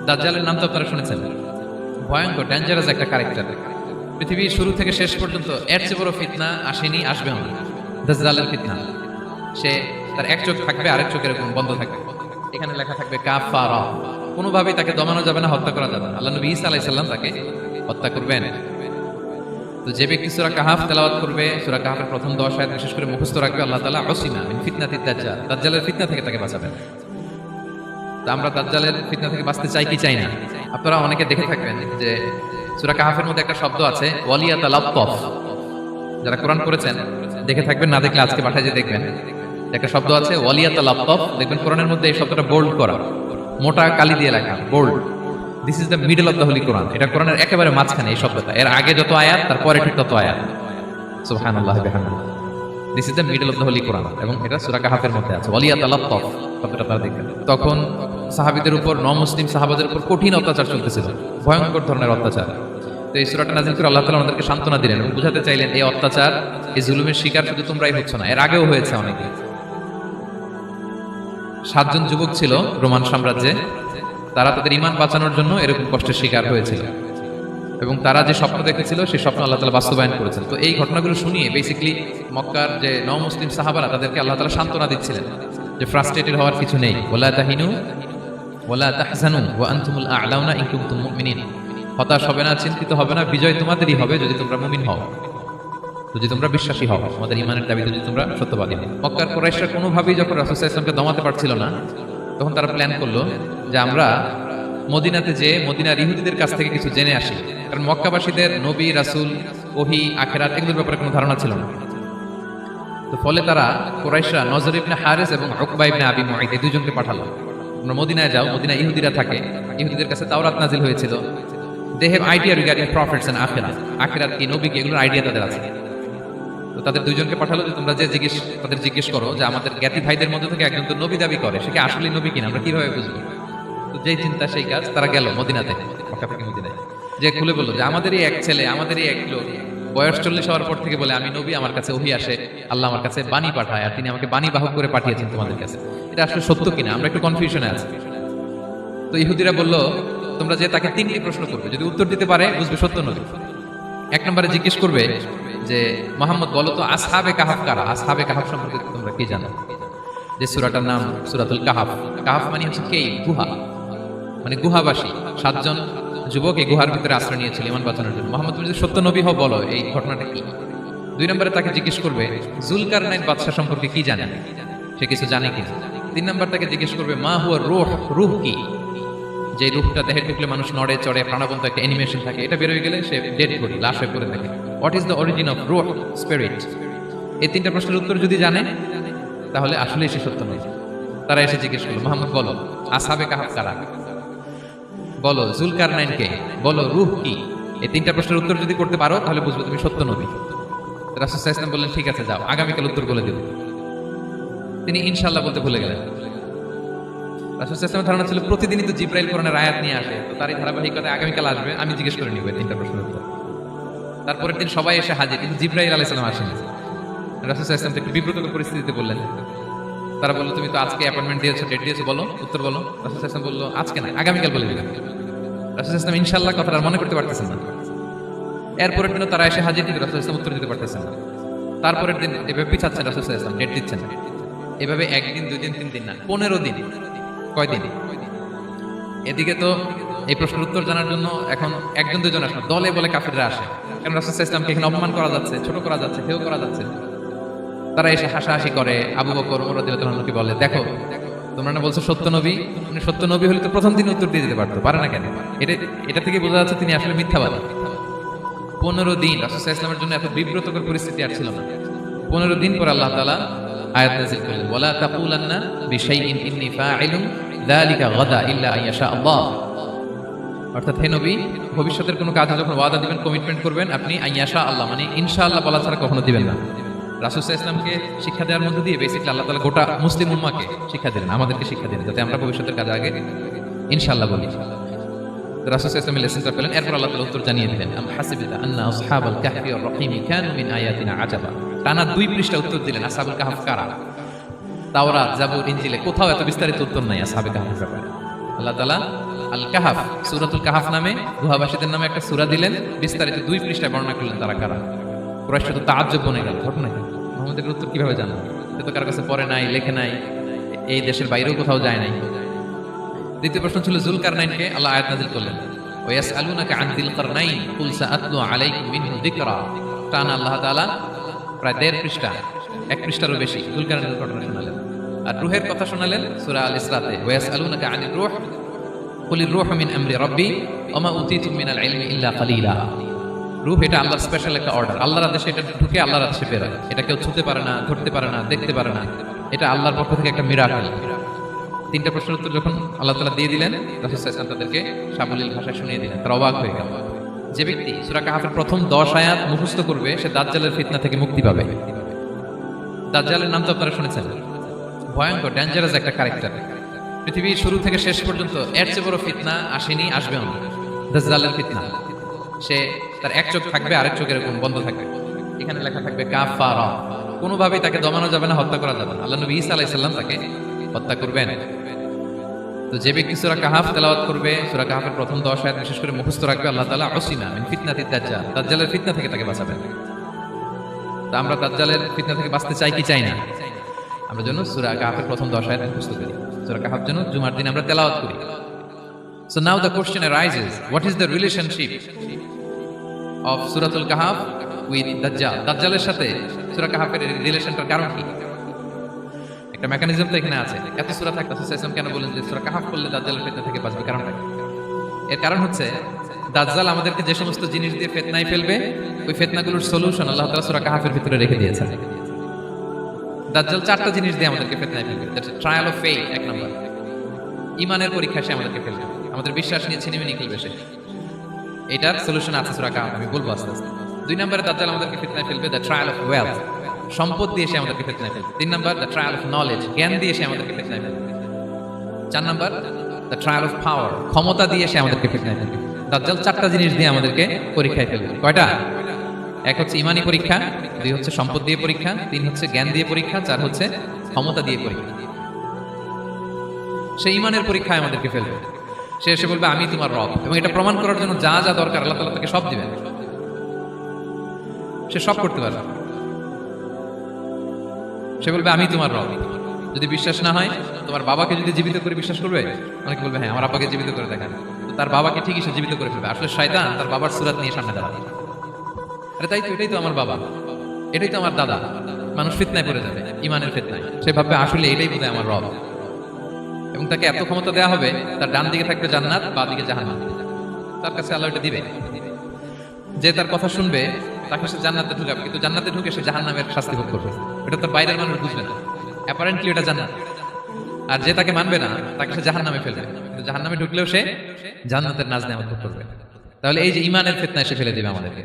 দাজ্জালের নাম তো আপনারা শুনেছেন, ভয়ঙ্কর ডেঞ্জারাস একটা ক্যারেক্টার। পৃথিবীর শুরু থেকে শেষ পর্যন্ত এর চেয়ে বড় ফিতনা আসেনি, আসবেও না। দাজ্জালের ফিতনা, সে তার এক চোখ থাকবে, আরেক চোখ এরকম বন্ধ থাকবে, এখানে লেখা থাকবে কাফারা। কোনোভাবেই তাকে দমানো যাবে না, হত্যা করা যাবে না। আল্লাহ নবী ঈসা আলাইহিস সালাম তাকে হত্যা করবেন। তো যে ব্যক্তি সূরা কাহাফ তেলাওয়াত করবে, সূরা কাহাফের প্রথম 10 আয়াত বিশেষ করে মুখস্থ রাখবে, আল্লাহ তাআলা উসিমা মিন ফিতনাতিদ দাজ্জাল, দাজ্জালের ফিতনা থেকে তাকে বাঁচাবেন। তো আমরা দাজ্জালের ফিতনা থেকে বাঁচতে চাই কি চাই না? আপনারা অনেকে দেখে থাকবেন যে সূরা কাহাফের মধ্যে একটা শব্দ আছে ওয়ালিয়াতালাত্তাফ। যারা কোরআন পড়েছেন দেখে থাকবেন, না দেখলে আজকে পাঠায় যে দেখবেন, একটা শব্দ আছে ওয়ালিয়াতালাত্তাফ। দেখবেন কোরআনের মধ্যে এই শব্দটা বোল্ড করা, মোটা কালি দিয়ে লেখা, bold. This is the middle of the holy Quran. এটা কোরআনের একেবারে মাঝখানে এই শব্দটা, এর আগে যত আয়াত তারপরে ঠিক তত আয়াত। সুবহানাল্লাহি ওয়া বিহামদিহি। This is the middle of the holy Quran, এবং এটা সূরা কাহাফের মধ্যে আছে ওয়ালিয়াতালাত্তাফ শব্দটা আপনারা দেখবেন। তখন সাহাবীদের উপর, মুসলিম সাহাবাদের উপর কঠিন অত্যাচার চলতেছিল, ভয়ঙ্কর ধরনের অত্যাচার। তো এই সূরাটা নাযিল করে আল্লাহ তাআলা আমাদেরকে সান্ত্বনা দিলেন এবং বুঝাতে চাইলেন এই অত্যাচার, এই জুলুমের শিকার শুধু তোমরাই হচ্ছ না, এর আগেও হয়েছে অনেকে। 7 জন যুবক ছিল রোমান সাম্রাজ্যে, তারা তাদের ঈমান বাঁচানোর জন্য এরকম কষ্টের শিকার হয়েছিল, এবং তারা যে স্বপ্ন দেখেছিল সেই স্বপ্ন আল্লাহ তাআলা বাস্তবায়ন করেছেন। তো এই ঘটনাগুলো শুনিয়ে বেসিক্যালি মক্কার যে মুসলিম সাহাবারা, তাদেরকে আল্লাহ তাআলা সান্ত্বনা দিচ্ছিলেন যে ফ্রাস্ট্রেটেড হওয়ার কিছু নেই। ওয়ালা তাহিনু ওয়ালা তাহজানু ওয়া আনতুমুল আ'লাউনা ইন কুনতুম মুমিনিন। হতাশ হবে না, চিন্তিত হবে না, বিজয় তোমাদেরই হবে যদি তোমরা মুমিন হও, যদি তোমরা বিশ্বাসী হও, আমাদের ঈমানের দাবিতে যদি তোমরা সত্যবাদী হও। মক্কার কুরাইশরা কোনোভাবেই যখন রাসূল সাল্লাল্লাহু আলাইহি ওয়াসাল্লামকে দমাতে পারছিল না, তখন তারা প্ল্যান করলো যে আমরা মদিনাতে যে মদিনার ইহুদিদের কাছ থেকে কিছু জেনে আসি। কারণ মক্কাবাসীদের নবী, রাসূল, ওহী, আখিরাত এগুলোর ব্যাপারে কোনো ধারণা ছিল না। তো ফলে তারা কুরাইশরা নজর ইবনে হারিস এবং উকবা ইবনে আবি মুঈত এই দুইজনকে পাঠালো, তোমরা মদিনায় যাও, মদিনায় ইহুদিরা থাকে, ইহুদিদের কাছে তাওরাত নাজিল হয়েছিল, they have idea regarding prophets and আখিরাত, আখিরাত কি, নবী কি, এগুলোর আইডিয়া তাদের আছে। তো তাদের দুইজনকে পাঠালো যে তোমরা যে তাদের জিজ্ঞেস করো যে আমাদের জ্ঞাতি ভাইদের মধ্যে থেকে একজন তো নবী দাবি করে, সে কি আসলে নবী কিনা, আমরা কিভাবে বুঝবো? তো যেই চিন্তা সেই কাজ, তারা গেল মদিনাতে, মক্কা থেকে মদিনায়, যে খুলে বললো যে আমাদেরই এক ছেলে, আমাদেরই এক লোক বয়স 40 হওয়ার পর থেকে বলে আমি নবী, আমার কাছে ওহী আসে, আল্লাহ আমার কাছে বাণী পাঠায়, আর তিনি আমাকে বাণী বাহক করে পাঠিয়েছেন তোমাদের কাছে। এটা আসলে সত্য কিনা, আমরা একটু কনফিউশনে আছি। তো ইহুদিরা বলল তোমরা যে তাকে 3টি প্রশ্ন করবে, যদি উত্তর দিতে পারে বুঝবে সত্য নবী। 1 নম্বরে জিজ্ঞেস করবে যে মুহাম্মদ বলো তো আসহাবে কাহাফ কারা, আসহাবে কাহাফ সম্পর্কে তোমরা কি জানো? যে সূরাটার নাম সূরাতুল কাহাফ। কাহাফ মানে হচ্ছে কেই, গুহা, মানে গুহাবাসী। 7 জন যুবক এই গুহার ভিতরে আশ্রয় নিয়েছিল ঈমান বাঁচানোর জন্য। মুহাম্মদ তুমি যদি সত্য নবী হও বলো এই ঘটনাটা কি। 2 নম্বরে তাকে জিজ্ঞেস করবে জুলকারনাইন বাদশা সম্পর্কে কি জানে, সে কিছু জানে কিনা। 3 নম্বর তাকে জিজ্ঞেস করবে মা হুয়া রূহ, রূহ কি, যে রূহটা দেহে ঢুকলে মানুষ নড়ে চড়ে, প্রাণবন্ত একটা অ্যানিমেশন থাকে, এটা বের হয়ে গেলে সে ডেড বডি, লাশ হয়ে পড়ে থাকে। What is the origin of রূহ, স্পিরিট। এই 3টা প্রশ্নের উত্তর যদি জানে তাহলে আসলেই সে সত্য নয়। তারা এসে জিজ্ঞেস করলো মুহাম্মদ বলো আসহাবে কাহাফ কারা, বলো জুলকারনাইন কে, বলো রূহ কি। এই 3টা প্রশ্নের উত্তর যদি করতে পারো তাহলে বুঝবো তুমি সত্য নবী। রাসূল সাল্লাল্লাহু আলাইহি ওয়াসাল্লাম বললেন ঠিক আছে যাও, আগামীকাল উত্তর বলে দেব। তিনি ইনশাআল্লাহ বলতে ভুলে গেলেন। রাসূল সাল্লাল্লাহু আলাইহি ওয়াসাল্লামের ধারণা ছিল প্রতিদিনই তো জিবরাইল কোরআনের আয়াত নিয়ে আসে, তো তারই ধারাবাহিকতায় আগামীকাল আসবে, আমি জিজ্ঞেস করে নিব এই 3টা প্রশ্নের উত্তর। তারপরের দিন সবাই এসে হাজির, কিন্তু জিবরাইল আলাইহিস সালাম আসেনি। রাসূল সাল্লাল্লাহু আলাইহি ওয়াসাল্লাম একটু বিব্রতকর পরিস্থিতিতে বললেন। তারা বললো তুমি তো আজকে অ্যাপয়েন্টমেন্ট দিয়েছো, ডেট দিয়েছো, বলো উত্তর বলো। রাসূল সাল্লাল্লাহু আলাইহি ওয়াসাল্লাম বললো আজকে না, আগামীকাল বলে দিবেন। রাসূল সাল্লাল্লাহু আলাইহি ওয়াসাল্লাম ইনশাআল্লাহ কথাটা আর মনে করতে পারতেছেন না। এরপরের দিনও তারা এসে হাজির, কিন্তু রাসূল সাল্লাল্লাহু আলাইহি ওয়াসাল্লাম উত্তর দিতে পারতেছেন না। তারপরের দিন এভাবে পিছাচ্ছেন রাসূল সাল্লাল্লাহু আলাইহি ওয়াসাল্লাম, ডেট দিচ্ছেন না। এভাবে 1 দিন 2 দিন 3 দিন না, 15 দিন। কয়দিন? এদিকে তো এই প্রশ্নের উত্তর জানার জন্য এখন 1 জন 2 জন আসে না, দলে বলে কাফিররা আসে, কারণ রাসূল সাল্লাল্লাহু আলাইহি ওয়াসাল্লামকে এখানে অপমান করা যাচ্ছে, ছোট করা যাচ্ছে, হেয় করা যাচ্ছে। তারা এসে হাসাহাসি করে, আবু বকর, ওমর রাদিয়াল্লাহু আনহুকে বলে দেখো তোমরা না বলছো সত্য নবী, উনি সত্য নবী হলে তো প্রথম দিন উত্তর দিয়ে দিতে পারতো, পারে না কেন? এটা থেকে বোঝা যাচ্ছে তিনি আসলে মিথ্যাবাদী। 15 দিন রাসূল সাল্লাল্লাহু আলাইহি ওয়াসাল্লামের জন্য এত বিব্রতকর পরিস্থিতি আর ছিল না। 15 দিন পর আল্লাহ তাআলা আয়াত নাযিল করলেন ওয়ালা তাকুলান্না বিশাইইন ইন্নী ফাইলুন যালিকা গাদা ইল্লা আইয়াশা আল্লাহ। অর্থাৎ হে নবী ভবিষ্যতের কোনো কাজে যখন ওয়াদা দিবেন, কমিটমেন্ট করবেন, আপনি আইয়াশা আল্লাহ মানে ইনশাআল্লাহ বলা ছাড়া কখনো দিবেন না। রাসূল সাল্লাল্লাহু আলাইহি ওয়াসাল্লামকে শিক্ষা দেওয়ার মধ্যে দিয়ে বেসিক্যালি আল্লাহ তাআলা গোটা মুসলিম উম্মাহকে শিক্ষা দিলেন, আমাদেরকে শিক্ষা দিলেন, যাতে আমরা ভবিষ্যতের কাজে আগে ইনশাআল্লাহ বলি। রাসূল সাল্লাল্লাহু আলাইহি ওয়াসাল্লাম লেসনটা পেলেন। এরপর আল্লাহ তাআলা উত্তর জানিয়ে দিলেন আম হাসিবাতা আন্না আসহাবাল কাহফি ওয়ার রহিম কানু মিন আয়াতিনা আজাবা। টানা 2 পৃষ্ঠা উত্তর দিলেন আসহাবুল কাহফ কারা। তাওরাত, জাবুর, ইনজিলে কোথাও এত বিস্তারিত উত্তর নাই আসহাবে কাহাফের ব্যাপারে। আল্লাহ তাআলা আল কাহাফ, সূরাতুল কাহাফ নামে গুহাবাসীদের নামে একটা সূরা দিলেন, বিস্তারিত 2 পৃষ্ঠায় বর্ণনা করলেন তারা কারা। কুরাইশ তো তাআজ্জুব বনে গেল, ঘটনা কি, মুহাম্মদের উত্তর কিভাবে জানলো? সে তো কারো কাছে পড়ে নাই, লেখে নাই, এই দেশের বাইরেও কোথাও যায় নাই। দ্বিতীয় প্রশ্ন ছিল যুলকারনাইনকে আল্লাহ আয়াত নাযিল করলেন, ওয়াসআলুনাকা আন যিল কারনাইন কুল সাআতলু আলাইকুম মিনহু যিকরা। টানা আল্লাহ তাআলা প্রায় 1.5 পৃষ্ঠা, 1 পৃষ্ঠারও বেশি যুলকারনাইনের ঘটনা শোনালেন। আর রূহের কথা শোনালেন সূরা আল ইসরাতে, ওয়াসআলুনাকা আনির রূহ কুলির রূহু মিন আমরি রাব্বি ওয়া মা উতীতুম মিনাল ইলমি ইল্লা কালিলা। রূহ এটা আল্লাহর স্পেশাল একটা অর্ডার, আল্লাহর আদেশে এটা ঢুকে আল্লাহর আদেশে বের হয়, এটা কেউ ছুঁতে পারে না, ধরতে পারে না, দেখতে পারে না, এটা আল্লাহর পক্ষ থেকে একটা মিরাকেল। 3টা প্রশ্নের উত্তর যখন আল্লাহ তাআলা দিয়ে দিলেন, রাসূল সাল্লাল্লাহু আলাইহি ওয়াসাল্লাম তাদেরকে সাবলীল ভাষায় শুনিয়ে দিলেন, তারা অবাক হয়ে গেল। যে ব্যক্তি সূরা কাহাফের প্রথম 10 আয়াত মুখস্থ করবে সে দাজ্জালের ফিতনা থেকে মুক্তি পাবে। দাজ্জালের নাম তো আপনারা শুনেছেন, ভয়ঙ্কর ডেঞ্জারাস একটা ক্যারেক্টার। পৃথিবীর শুরু থেকে শেষ পর্যন্ত এর চেয়ে বড় ফিতনা আসেনি, আসবেও না। দাজ্জালের ফিতনা, সে তার এক চোখ থাকবে, আরেক চোখ এরকম বন্ধ থাকবে, এখানে লেখা থাকবে কাফারা। কোনোভাবেই তাকে দমানো যাবে না, হত্যা করা যাবে না। আল্লাহ নবী ঈসা আলাইহিস সালাম তাকে হত্যা করবেন। তো যে ব্যক্তি সূরা কাহাফ তেলাওয়াত করবে, সূরা কাহাফের প্রথম 10 আয়াত বিশেষ করে মুখস্থ রাখবে, আল্লাহ তাআলা উসিমা মিন ফিতনাতিদ দাজ্জাল, দাজ্জালের ফিতনা থেকে তাকে বাঁচাবেন। তো আমরা দাজ্জালের ফিতনা থেকে বাঁচতে চাই কি চাই না? আমরা যেন সূরা কাহাফের প্রথম 10 আয়াত মুখস্থ করি, সূরা কাহাফ যেন জুমার দিন আমরা তেলাওয়াত করি। So now the question arises, what is the relationship of Suratul Kahf with Dajjal? দাজ্জালের সাথে সূরা কাহাফের রিলেশনটার কারণ কি? একটা মেকানিজম তো এখানে আছে। এত সূরা থাকতে রাসূল সাল্লাল্লাহু আলাইহি ওয়াসাল্লাম কেন বলেন যে সূরা কাহাফ পড়লে দাজ্জালের ফিতনা থেকে বাঁচবে? কারণটা কি? এর কারণ হচ্ছে দাজ্জাল আমাদেরকে যে সমস্ত জিনিস দিয়ে ফিতনায় ফেলবে, ওই ফিতনাগুলোর সলিউশন আল্লাহ তাআলা সূরা কাহাফের ভিতরে রেখে দিয়েছেন। দাজ্জাল 4টা জিনিস দিয়ে আমাদেরকে ফিতনায় ফেলবে। That's trial of faith, 1 number. ঈমানের পরীক্ষা সে আমাদেরকে ফেলবে, আমাদের বিশ্বাস নিয়ে ছিনিমিনি খেলবে সে। এটার সলিউশন আছে সূরা কাহাফ, আমি বলবো আস্তে আস্তে। 2 নম্বরে দাজ্জাল আমাদেরকে ফিতনায় ফেলবে, দ্য ট্রায়াল অফ ওয়েলথ, সম্পদ দিয়ে সে আমাদেরকে ফিতনায় ফেলবে। 3 নম্বর দ্য ট্রায়াল অফ নলেজ, জ্ঞান দিয়ে সে আমাদেরকে ফিতনায় ফেলবে। 4 নম্বর দ্য ট্রায়াল অফ পাওয়ার, ক্ষমতা দিয়ে সে আমাদেরকে ফিতনায় ফেলবে। দাজ্জাল 4টা জিনিস দিয়ে আমাদেরকে পরীক্ষায় ফেলবে। কয়টা? 1 হচ্ছে ঈমানি পরীক্ষা, 2 হচ্ছে সম্পদ দিয়ে পরীক্ষা, 3 হচ্ছে জ্ঞান দিয়ে পরীক্ষা, 4 হচ্ছে ক্ষমতা দিয়ে পরীক্ষা। সে ঈমানের পরীক্ষায় আমাদেরকে ফেলবে। সে এসে বলবে আমি তোমার রব, এবং এটা প্রমাণ করার জন্য যা যা দরকার আল্লাহ তাআলা তাকে সব দিবেন, সে সব করতে পারবে। সে বলবে আমি তোমার রব। যদি বিশ্বাস না হয়, তোমার বাবাকে যদি জীবিত করে বিশ্বাস করবে, অনেকে বলবে হ্যাঁ আমার আব্বাকে জীবিত করে দেখান, তো তার বাবাকে ঠিকই সে জীবিত করে ফেলবে। আসলে শয়তান তার বাবার সুরাত নিয়ে সামনে দাঁড়াবে, আরে তাই তো, এটাই তো আমার বাবা, এটাই তো আমার দাদা। মানুষ ফিতনায় পড়ে যাবে, ঈমানের ফিতনায়। সে ভাববে আসলে এটাই বোধহয় আমার রব, এবং তাকে এত ক্ষমতা দেওয়া হবে, তার ডান দিকে থাকবে জান্নাত, বাঁ দিকে জাহান্নাম। তার কাছে আল্লাহ এটা দিবে, যে তার কথা শুনবে তাকে সে জান্নাতে ঢুকাবে, কিন্তু জান্নাতে ঢুকে সে জাহান্নামের শাস্তি ভোগ করবে। এটা তার বাইরের মানুষ বুঝবে না, অ্যাপারেন্টলি এটা জান্নাত। আর যে তাকে মানবে না তাকে সে জাহান্নামে ফেলবে, কিন্তু জাহান্নামে ঢুকলেও সে জান্নাতের নাজ নেয়ামত ভোগ করবে। তাহলে এই যে ঈমানের ফিতনায় সে ফেলে দিবে আমাদেরকে।